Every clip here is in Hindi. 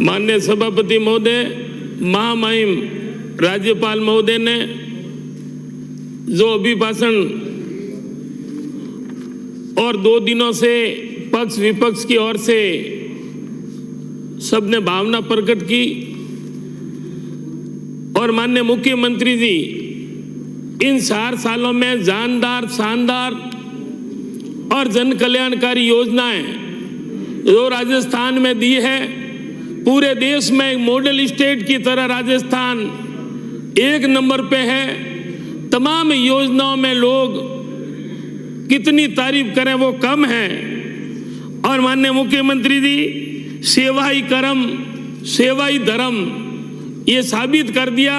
माननीय सभापति महोदय, महामहिम राज्यपाल महोदय ने जो अभिभाषण और 2 दिनों से पक्ष विपक्ष की ओर से सबने भावना प्रकट की और माननीय मुख्यमंत्री जी इन 4 सालों में जानदार, शानदार और जन कल्याणकारी योजनाएं जो राजस्थान में दी है, पूरे देश में एक मॉडल स्टेट की तरह राजस्थान 1 नंबर पे है। तमाम योजनाओं में लोग कितनी तारीफ करें वो कम है। और माननीय मुख्यमंत्री जी सेवा ही कर्म, सेवा ही धर्म, ये साबित कर दिया।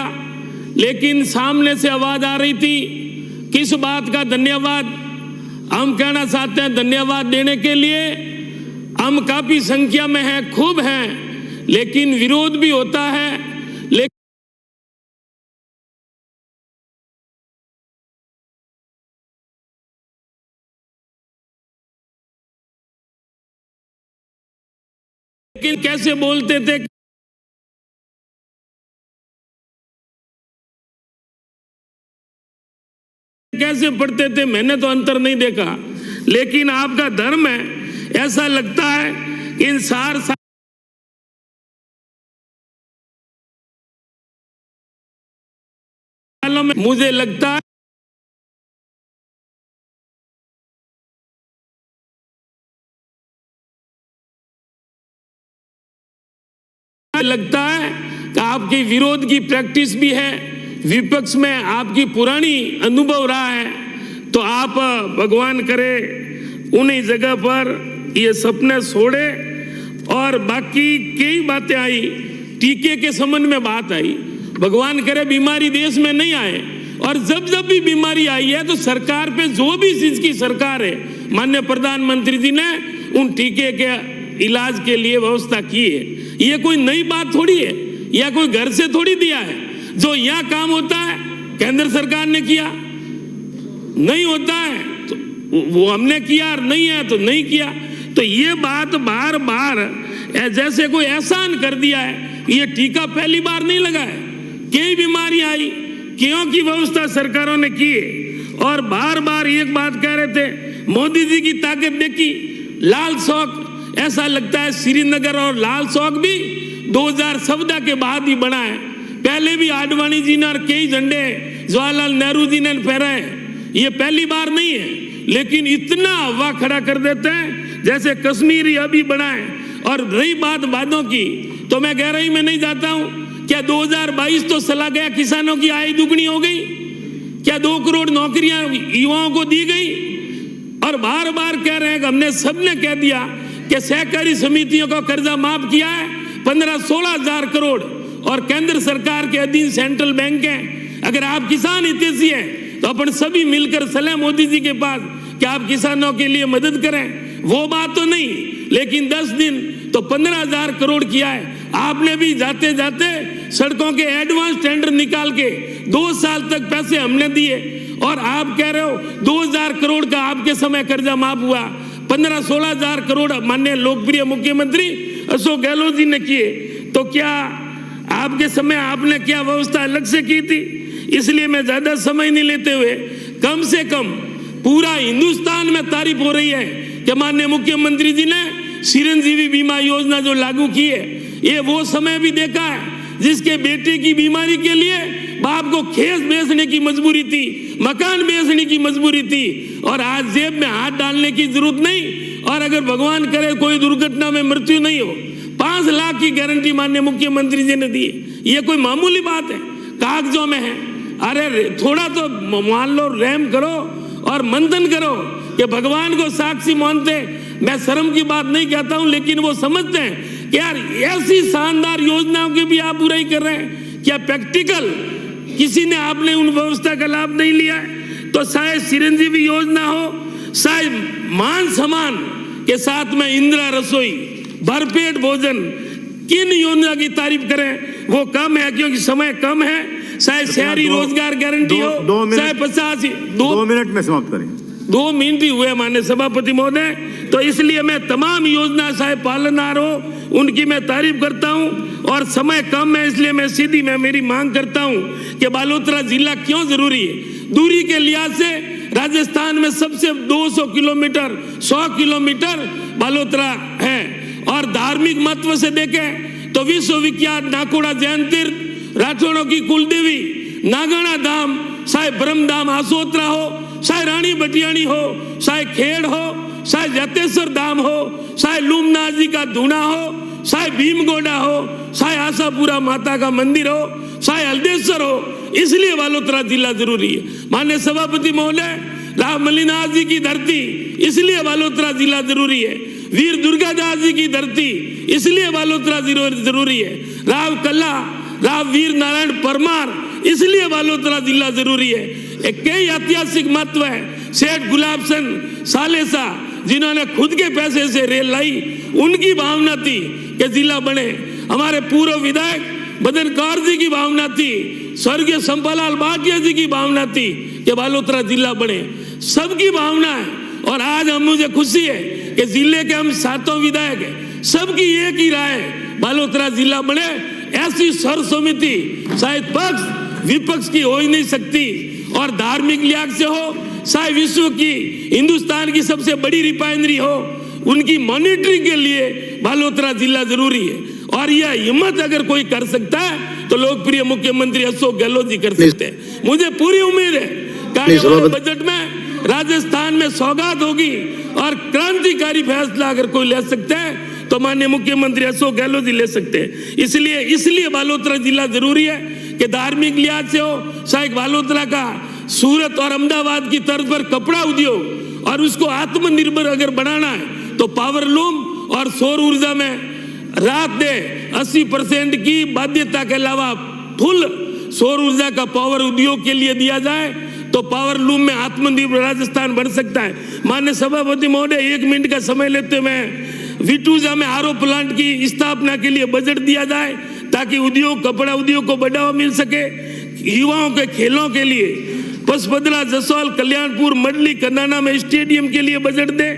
लेकिन सामने से आवाज आ रही थी, किस बात का धन्यवाद हम कहना चाहते हैं। धन्यवाद देने के लिए हम काफी संख्या में हैं, खूब हैं, लेकिन विरोध भी होता है। लेकिन कैसे बोलते थे, कैसे पढ़ते थे, मैंने तो अंतर नहीं देखा। लेकिन आपका धर्म है, ऐसा लगता है कि इन 4 सालों में मुझे लगता है कि आपकी विरोध की प्रैक्टिस भी है, विपक्ष में आपकी पुरानी अनुभव रहा है। तो आप भगवान करे उन्हीं जगह पर ये सपने छोड़े। और बाकी कई बातें आई, टीके के संबंध में बात आई, भगवान करे बीमारी देश में नहीं आए। और जब जब भी बीमारी आई है तो सरकार पे, जो भी चीज की सरकार है, माननीय प्रधानमंत्री जी ने उन टीके के इलाज के लिए व्यवस्था की है। ये कोई नई बात थोड़ी है, या कोई घर से थोड़ी दिया है। जो यहाँ काम होता है केंद्र सरकार ने किया, नहीं होता है तो वो हमने किया, और नहीं है तो नहीं किया। तो ये बात बार बार जैसे कोई एहसान कर दिया है। ये टीका पहली बार नहीं लगा है, कई बीमारी आई, क्यों की व्यवस्था सरकारों ने की है। और बार बार एक बात कह रहे थे, मोदी जी की ताकत देखी, लाल चौक, ऐसा लगता है श्रीनगर और लाल चौक भी 2014 के बाद ही बना है। पहले भी आडवाणी जी ने और कई झंडे जवाहरलाल नेहरू जी ने फहराए, ये पहली बार नहीं है। लेकिन इतना हवा खड़ा कर देते हैं जैसे कश्मीर ही अभी बना है। और रही बात वादों की, तो मैं गहराई में नहीं जाता हूं। क्या 2022 तो चला गया, किसानों की आय दुगनी हो गई? क्या 2 करोड़ नौकरियां युवाओं को दी गई? और बार बार कह रहे हैं कि हमने सबने कह दिया कि सहकारी समितियों का कर्जा माफ किया है 15-16 हजार करोड़। और केंद्र सरकार के अधीन सेंट्रल बैंक है। अगर आप किसान हितैषी हैं तो अपन सभी मिलकर चले मोदी जी के पास कि आप किसानों के लिए मदद करें। वो बात तो नहीं, लेकिन 10 दिन तो 15,000 करोड़ किया है। आपने भी जाते जाते सड़कों के एडवांस टेंडर निकाल के 2 साल तक पैसे हमने दिए। और आप कह रहे हो 2,000 करोड़ का आपके समय कर्जा माफ हुआ, 15-16 हजार करोड़ माननीय लोकप्रिय मुख्यमंत्री अशोक गहलोत जी ने किए। तो क्या आपके समय आपने क्या व्यवस्था अलग से की थी? इसलिए मैं ज्यादा समय नहीं लेते हुए, कम से कम पूरा हिंदुस्तान में तारीफ हो रही है कि माननीय मुख्यमंत्री जी ने चिरंजीवी बीमा योजना जो लागू की है, ये वो समय भी देखा है जिसके बेटे की बीमारी के लिए बाप को खेत बेचने की मजबूरी थी, मकान बेचने की मजबूरी थी। और आज जेब में हाथ डालने की जरूरत नहीं। और अगर भगवान करे कोई दुर्घटना में मृत्यु नहीं हो, 5 लाख की गारंटी माननीय मुख्यमंत्री जी ने दी है। ये कोई मामूली बात है, कागजों में है। अरे थोड़ा तो मान लो, रहम करो और मंथन करो कि भगवान को साक्षी मानते। मैं शर्म की बात नहीं कहता हूं, लेकिन वो समझते हैं कि यार ऐसी शानदार योजनाओं की भी आप बुराई कर रहे हैं। क्या प्रैक्टिकल किसी ने आपने उन व्यवस्था का लाभ नहीं लिया है? तो शायद चिरंजीवी योजना हो, शायद मान सम्मान के साथ में इंदिरा रसोई, भरपेट भोजन, किन योजना की तारीफ करें वो कम है, क्योंकि समय कम है। शायद शहरी रोजगार गारंटी हो, चाहे 50 2 मिनट में समाप्त करें। 2 मिनट ही हुए माननीय सभापति महोदय। तो इसलिए मैं तमाम योजना साहब पालनहार हो उनकी मैं तारीफ करता हूं और समय कम है इसलिए मैं मेरी मांग करता हूं कि बालोतरा जिला क्यों जरूरी है। दूरी के लिहाज से राजस्थान में सबसे 200 किलोमीटर 100 किलोमीटर बालोतरा है और धार्मिक महत्व से देखें तो विश्व विख्यात नाकोड़ा जैन तीर्थ, राठौड़ों की कुलदेवी नागाना धाम, चाहे ब्रह्मधाम आसोत्रा हो, चाहे रानी बटियाणी हो, चाहे खेड़ हो, चाहे जतेश्वर धाम हो, चाहे लूमनाथ जी का धूना हो, चाहे भीमगोडा हो, चाहे आशापुरा माता का मंदिर हो, चाहे हल्देश्वर हो, इसलिए बालोतरा जिला जरूरी है। माननीय सभापति महोदय, राम मल्लिनाथ जी की धरती इसलिए बालोतरा जिला जरूरी है। वीर दुर्गादास जी की धरती इसलिए बालोतरा जरूरी है। राव कला, राव वीर नारायण परमार इसलिए बालोतरा जिला जरूरी है। कई ऐतिहासिक महत्व है। सेठ गुलाब चंद सालेसा जिन्होंने खुद के पैसे से रेल लाई, उनकी भावना थी कि जिला बने। हमारे पूर्व विधायक बदन कौर जी की भावना थी, स्वर्गीय संपालाल भाटिया जी की भावना थी कि बालोतरा जिला बने। सबकी भावना है और आज हम मुझे खुशी है कि जिले के हम 7 विधायक हैं, सबकी एक ही राय है बालोतरा जिला बने। ऐसी सर्वसम्मति शायद पक्ष विपक्ष की हो ही नहीं सकती और धार्मिक लिहाज से हो, चाहे विश्व की हिंदुस्तान की सबसे बड़ी रिफाइनरी हो, उनकी मॉनिटरिंग के लिए बालोतरा जिला जरूरी है। और यह हिम्मत अगर कोई कर सकता है तो लोकप्रिय मुख्यमंत्री अशोक गहलोत जी कर सकते हैं। मुझे पूरी उम्मीद है कि बजट में राजस्थान में सौगात होगी और क्रांतिकारी फैसला अगर कोई ले सकते हैं तो माननीय मुख्यमंत्री अशोक गहलोत जी ले सकते हैं। इसलिए बालोतरा जिला जरूरी है कि धार्मिक लिहाज से हो, शायद बालोतरा का सूरत और अहमदाबाद की तर्ज पर कपड़ा उद्योग और उसको आत्मनिर्भर अगर बनाना है तो पावर लूम और सौर ऊर्जा में रात दे 80% की बाध्यता के अलावा फुल सौर ऊर्जा का पावर उद्योग के लिए दिया जाए तो पावर लूम में आत्मनिर्भर राजस्थान बन सकता है। माननीय सभापति महोदय, 1 मिनट का समय लेते हुए विटूजा में आरओ प्लांट की स्थापना के लिए बजट दिया जाए ताकि उद्योग कपड़ा उद्योग को बढ़ावा मिल सके। युवाओं के खेलों के लिए पसपदरा, जसोल, कल्याणपुर, मंडली, कन्नाना में स्टेडियम के लिए बजट दे।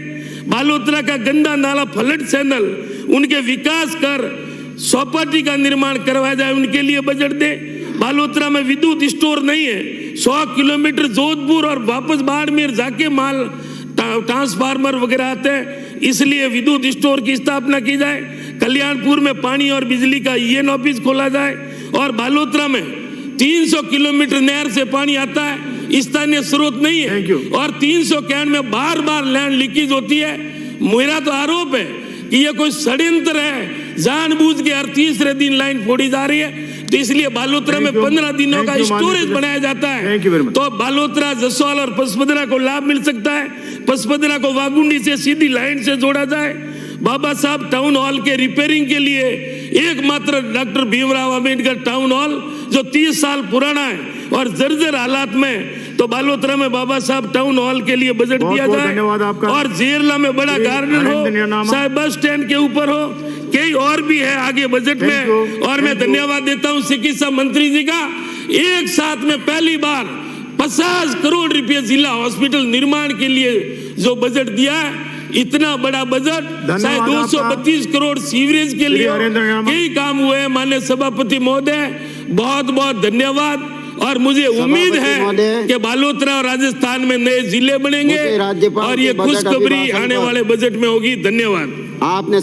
बालोतरा का गंदा नाला फ्लड चैनल उनके विकास कर सौपाटी का निर्माण करवाया जाए, उनके लिए बजट दे। बालोतरा में विद्युत स्टोर नहीं है, 100 किलोमीटर जोधपुर और वापस बाड़मेर जाके माल ट्रांसफार्मर वगैरह आते हैं, इसलिए विद्युत स्टोर की स्थापना की जाए। कल्याणपुर में पानी और बिजली का ईएन ऑफिस खोला जाए और बालोतरा में 300 किलोमीटर नहर से पानी आता है, स्थानीय स्रोत नहीं है और 300 कैंट में बार बार लैंड लीकेज होती है। मेरा तो आरोप है कि यह कोई षड्यंत्र है, जानबूझ के हर तीसरे दिन लाइन फोड़ी जा रही है। तो इसलिए बालोतरा में 15 दिनों का स्टोरेज बनाया जाता है तो बालोतरा, जसोल और पसपदरा को लाभ मिल सकता है। पसपदरा को वागुंडी से सीधी लाइन से जोड़ा जाए। बाबा साहब टाउन हॉल के रिपेयरिंग के लिए एकमात्र doctor Bhimrao Ambedkar town hall जो 30 साल पुराना है और जर्जर हालात में, तो बालोतरा में बाबा साहब टाउन हॉल के लिए बजट दिया जाए और जेरला में बड़ा गार्डन हो, चाहे बस स्टैंड के ऊपर हो, कई और भी है आगे बजट में। और मैं धन्यवाद देता हूँ चिकित्सा मंत्री जी का, एक साथ में पहली बार 50 करोड़ रुपए जिला हॉस्पिटल निर्माण के लिए जो बजट दिया है, इतना बड़ा बजट, शायद 232 करोड़ सीवरेज के लिए कई काम हुए हैं। माननीय सभापति महोदय, बहुत बहुत धन्यवाद और मुझे उम्मीद है कि बालोतरा और राजस्थान में नए जिले बनेंगे और ये खुशखबरी आने वाले बजट में होगी। धन्यवाद। आपने